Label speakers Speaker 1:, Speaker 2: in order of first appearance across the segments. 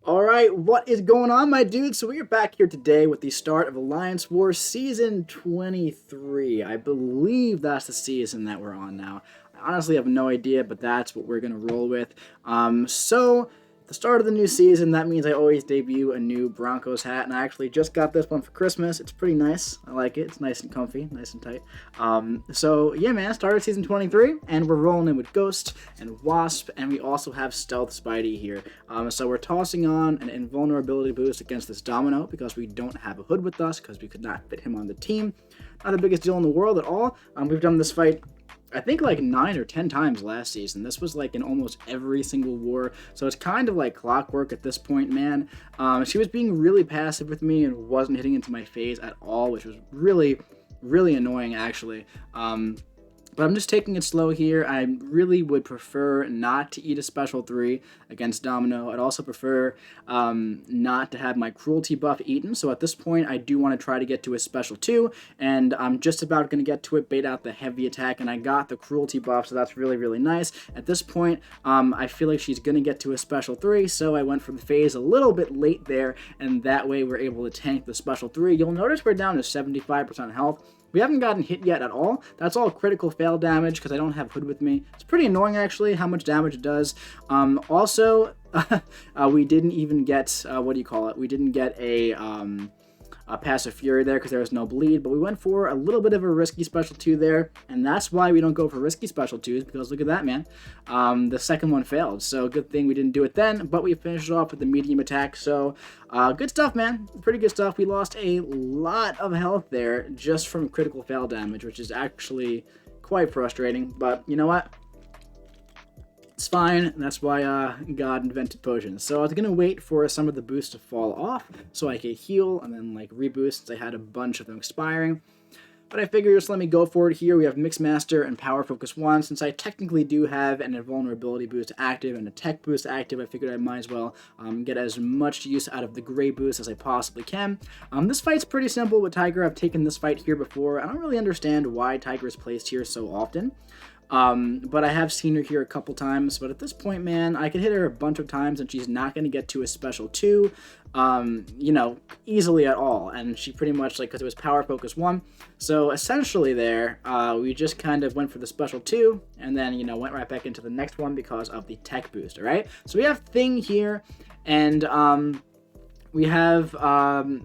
Speaker 1: Alright, what is going on, my dudes? So we are back here today with the start of Alliance Wars Season 23. I believe that's the season that we're on now. I honestly have no idea, but that's what we're going to roll with. The start of the new season, that means I always debut a new Broncos hat, and I actually just got this one for Christmas. It's pretty nice. I like it. It's nice and comfy, nice and tight. Yeah, man, started Season 23, and we're rolling in with Ghost and Wasp, and we also have Stealth Spidey here. So we're tossing on an invulnerability boost against this Domino, because we don't have a hood with us, because we could not fit him on the team. Not the biggest deal in the world at all. We've done this fight I think like 9 or 10 times last season. This was like in almost every single war, so it's kind of like clockwork at this point, man. She was being really passive with me and wasn't hitting into my phase at all, which was really, really annoying actually. But I'm just taking it slow here. I really would prefer not to eat a special 3 against Domino. I'd also prefer not to have my cruelty buff eaten. So at this point, I do want to try to get to a special 2. And I'm just about going to get to it, bait out the heavy attack. And I got the cruelty buff, so that's really, really nice. At this point, I feel like she's going to get to a special 3. So I went for the phase a little bit late there. And that way, we're able to tank the special 3. You'll notice we're down to 75% health. We haven't gotten hit yet at all. That's all critical fail damage because I don't have hood with me. It's pretty annoying actually how much damage it does. We didn't even get, we didn't get a passive fury there because there was no bleed, but we went for a little bit of a risky special 2 there, and that's why we don't go for risky special 2s, because look at that, man. The second one failed, so good thing we didn't do it then, but we finished it off with the medium attack, so good stuff, man. Pretty good stuff. We lost a lot of health there just from critical fail damage, which is actually quite frustrating, but you know what? It's fine, that's why God invented potions. So I was going to wait for some of the boosts to fall off so I could heal and then like reboost since I had a bunch of them expiring. But I figured just let me go for it here. We have Mixmaster and Power Focus 1. Since I technically do have an invulnerability boost active and a tech boost active, I figured I might as well get as much use out of the gray boost as I possibly can. This fight's pretty simple with Tigra. I've taken this fight here before. I don't really understand why Tigra is placed here so often. But I have seen her here a couple times, but at this point, man, I could hit her a bunch of times and she's not going to get to a special 2, easily at all, and she pretty much, like, because it was Power Focus 1, so essentially there, we just kind of went for the special 2, and then, went right back into the next one because of the tech boost, alright? So we have Thing here, and, we have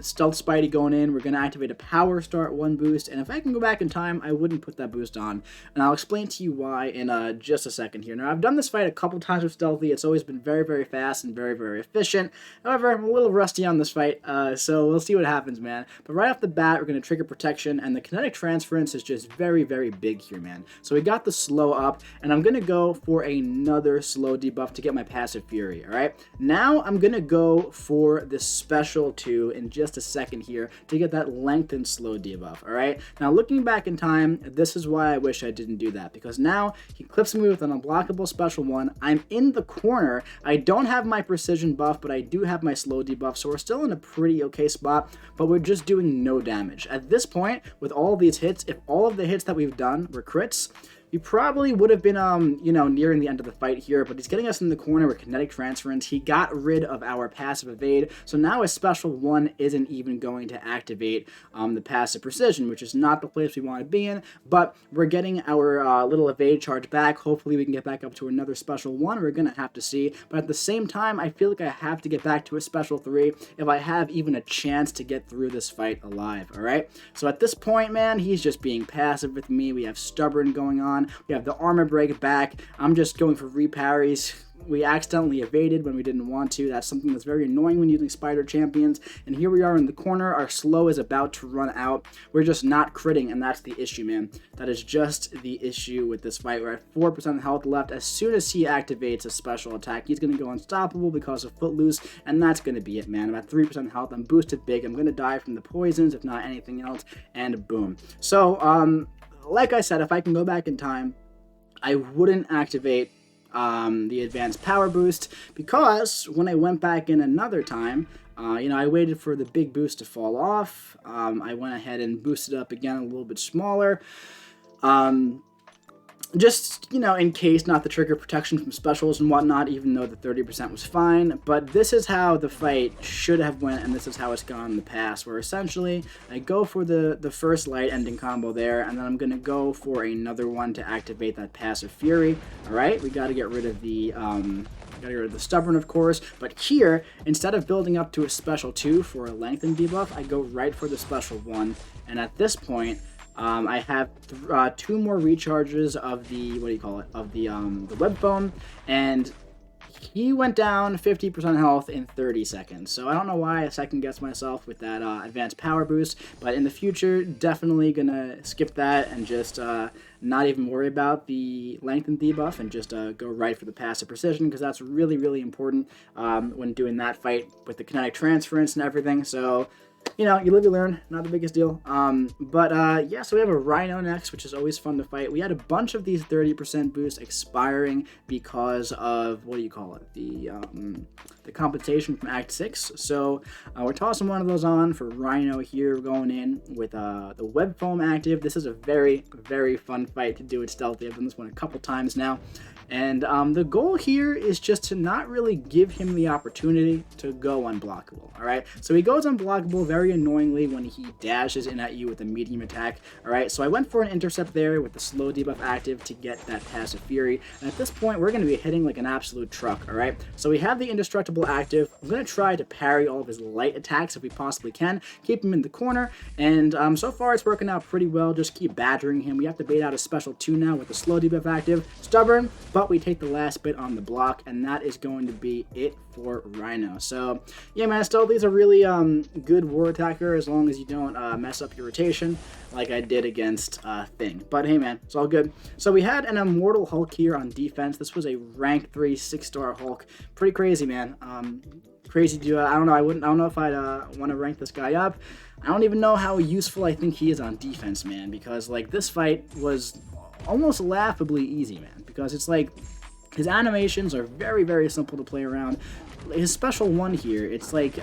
Speaker 1: Stealth Spidey going in. We're going to activate a Power Start 1 boost, and if I can go back in time, I wouldn't put that boost on, and I'll explain to you why in just a second here. Now, I've done this fight a couple times with Stealthy. It's always been very, very fast and very, very efficient. However, I'm a little rusty on this fight, so we'll see what happens, man. But right off the bat, we're going to trigger Protection, and the kinetic transference is just very, very big here, man. So we got the slow up, and I'm going to go for another slow debuff to get my passive fury, alright? Now, I'm going to go for this special 2 in just a second here to get that lengthened slow debuff, alright? Now, looking back in time, this is why I wish I didn't do that, because now he clips me with an unblockable special 1. I'm in the corner. I don't have my precision buff, but I do have my slow debuff, so we're still in a pretty okay spot, but we're just doing no damage. At this point, with all of these hits, if all of the hits that we've done were crits, we probably would have been, nearing the end of the fight here, but he's getting us in the corner with kinetic transference. He got rid of our passive evade, so now a special 1 isn't even going to activate the passive precision, which is not the place we want to be in, but we're getting our little evade charge back. Hopefully we can get back up to another special 1. We're going to have to see, but at the same time, I feel like I have to get back to a special 3 if I have even a chance to get through this fight alive, alright? So at this point, man, he's just being passive with me. We have Stubborn going on. We have the armor break back. I'm just going for reparries. We accidentally evaded when we didn't want to. That's something that's very annoying when using spider champions. And here we are in the corner. Our slow is about to run out. We're just not critting, and that's the issue, man. That is just the issue with this fight. We're at 4% health left. As soon as he activates a special attack, he's going to go unstoppable because of Footloose, and that's going to be it, man. I'm at 3% health. I'm boosted big. I'm going to die from the poisons, if not anything else, and boom. So, like I said, if I can go back in time, I wouldn't activate the advanced power boost, because when I went back in another time, I waited for the big boost to fall off. I went ahead and boosted up again a little bit smaller. just, you know, in case, not the trigger protection from specials and whatnot, even though the 30% was fine. But this is how the fight should have went, and this is how it's gone in the past, where essentially I go for the first light ending combo there, and then I'm going to go for another one to activate that passive fury. All right, we got to get rid of the stubborn, of course, but here, instead of building up to a special 2 for a lengthen debuff, I go right for the special 1, and at this point, I have 2 more recharges of the, the web foam, and he went down 50% health in 30 seconds. So I don't know why I second guess myself with that advanced power boost, but in the future, definitely gonna skip that and just not even worry about the lengthen debuff and just go right for the passive precision, because that's really, really important when doing that fight with the kinetic transference and everything. So, you know, you live, you learn, not the biggest deal. Yeah, so we have a Rhino next, which is always fun to fight. We had a bunch of these 30% boosts expiring because of, the compensation from Act 6. So we're tossing one of those on for Rhino here. We're going in with the web foam active. This is a very, very fun fight to do with Stealthy. I've done this one a couple times now. And the goal here is just to not really give him the opportunity to go unblockable, all right? So he goes unblockable very annoyingly when he dashes in at you with a medium attack, all right? So I went for an intercept there with the slow debuff active to get that passive fury. And at this point, we're going to be hitting like an absolute truck, all right? So we have the indestructible active. I'm going to try to parry all of his light attacks if we possibly can, keep him in the corner. And so far, it's working out pretty well. Just keep badgering him. We have to bait out a special 2 now with the slow debuff active. Stubborn, but we take the last bit on the block, and that is going to be it for Rhino. So yeah, man, Stealthy's a really good war attacker as long as you don't mess up your rotation like I did against Thing. But hey, man, it's all good. So we had an Immortal Hulk here on defense. This was a rank 3 6-star Hulk. Pretty crazy, man. Crazy duo. I don't know if I'd want to rank this guy up. I don't even know how useful I think he is on defense, man, because like this fight was almost laughably easy, man, because it's like his animations are very, very simple to play around. His special 1 here, it's like,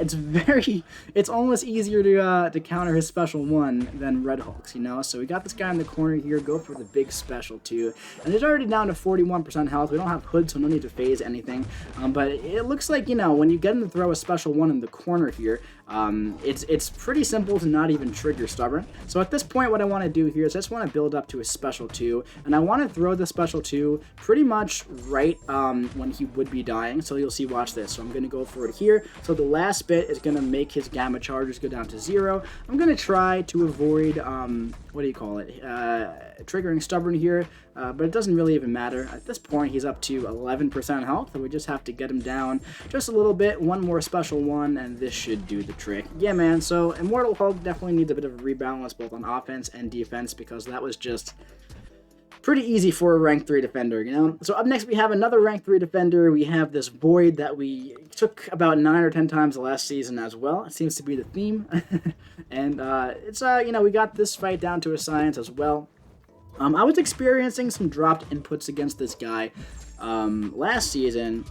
Speaker 1: it's almost easier to counter his special 1 than Red Hulk's, you know? So we got this guy in the corner here, go for the big special 2. And he's already down to 41% health. We don't have Hood, so no need to phase anything. But it looks like, you know, when you get him to throw a special 1 in the corner here, it's pretty simple to not even trigger Stubborn. So at this point, what I want to do here is I just want to build up to a special 2, and I want to throw the special 2 pretty much right when he would be dying. So you'll see, watch this. So I'm going to go for it here. So the last bit is going to make his gamma charges go down to 0. I'm going to try to avoid, triggering Stubborn here, but it doesn't really even matter. At this point, he's up to 11% health, and we just have to get him down just a little bit. One more special 1, and this should do the trick. Yeah, man, so Immortal Hulk definitely needs a bit of a rebalance both on offense and defense, because that was just pretty easy for a rank 3 defender, you know? So up next, we have another rank 3 defender. We have this Void that we took about 9 or 10 times last season as well. It seems to be the theme. And it's, you know, we got this fight down to a science as well. I was experiencing some dropped inputs against this guy last season,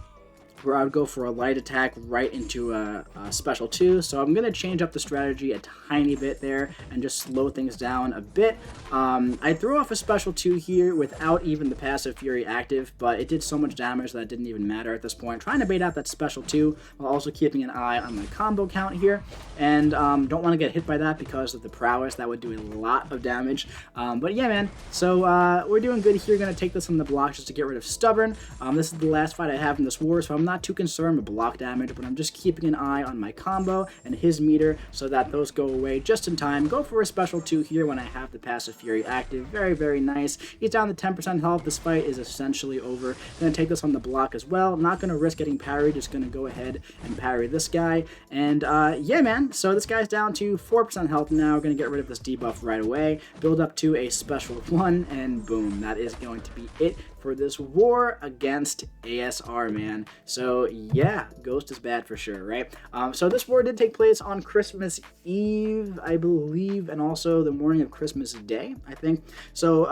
Speaker 1: where I would go for a light attack right into a special 2. So I'm going to change up the strategy a tiny bit there and just slow things down a bit. I threw off a special 2 here without even the passive fury active, but it did so much damage that it didn't even matter at this point. Trying to bait out that special 2 while also keeping an eye on my combo count here, and don't want to get hit by that because of the prowess. That would do a lot of damage. But yeah, man, so we're doing good here. Going to take this on the block just to get rid of Stubborn. This is the last fight I have in this war, so I'm not too concerned with block damage, but I'm just keeping an eye on my combo and his meter so that those go away just in time. Go for a special 2 here when I have the passive fury active. Very, very nice. He's down to 10% health. This fight is essentially over. Gonna take this on the block as well. Not gonna risk getting parried. Just gonna go ahead and parry this guy. And yeah, man, so this guy's down to 4% health now. Gonna get rid of this debuff right away. Build up to a special 1, and boom, that is going to be it for this war against ASR, man. So So yeah, Ghost is bad for sure, right? So this war did take place on Christmas Eve, I believe, and also the morning of Christmas Day, I think. So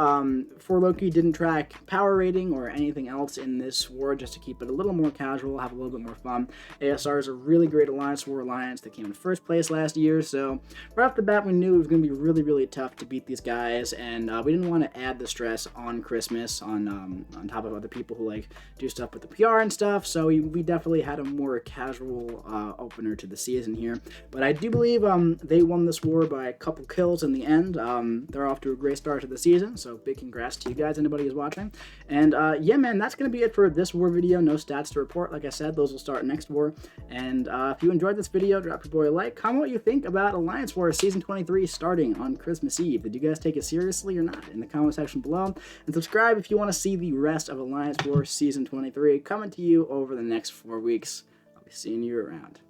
Speaker 1: for Loki, didn't track power rating or anything else in this war, just to keep it a little more casual, have a little bit more fun. ASR is a really great alliance, war alliance that came in first place last year, so right off the bat we knew it was going to be really, really tough to beat these guys, and we didn't want to add the stress on Christmas on top of other people who like do stuff with the PR and stuff. So we definitely had a more casual opener to the season here. But I do believe they won this war by a couple kills in the end. They're off to a great start to the season, so big congrats to you guys, anybody who's watching. And yeah, man, that's going to be it for this war video. No stats to report. Like I said, those will start next war. And if you enjoyed this video, drop your boy a like. Comment what you think about Alliance War Season 23 starting on Christmas Eve. Did you guys take it seriously or not? In the comment section below. And subscribe if you want to see the rest of Alliance War Season 23 coming to you over the next 4 weeks. I'll be seeing you around.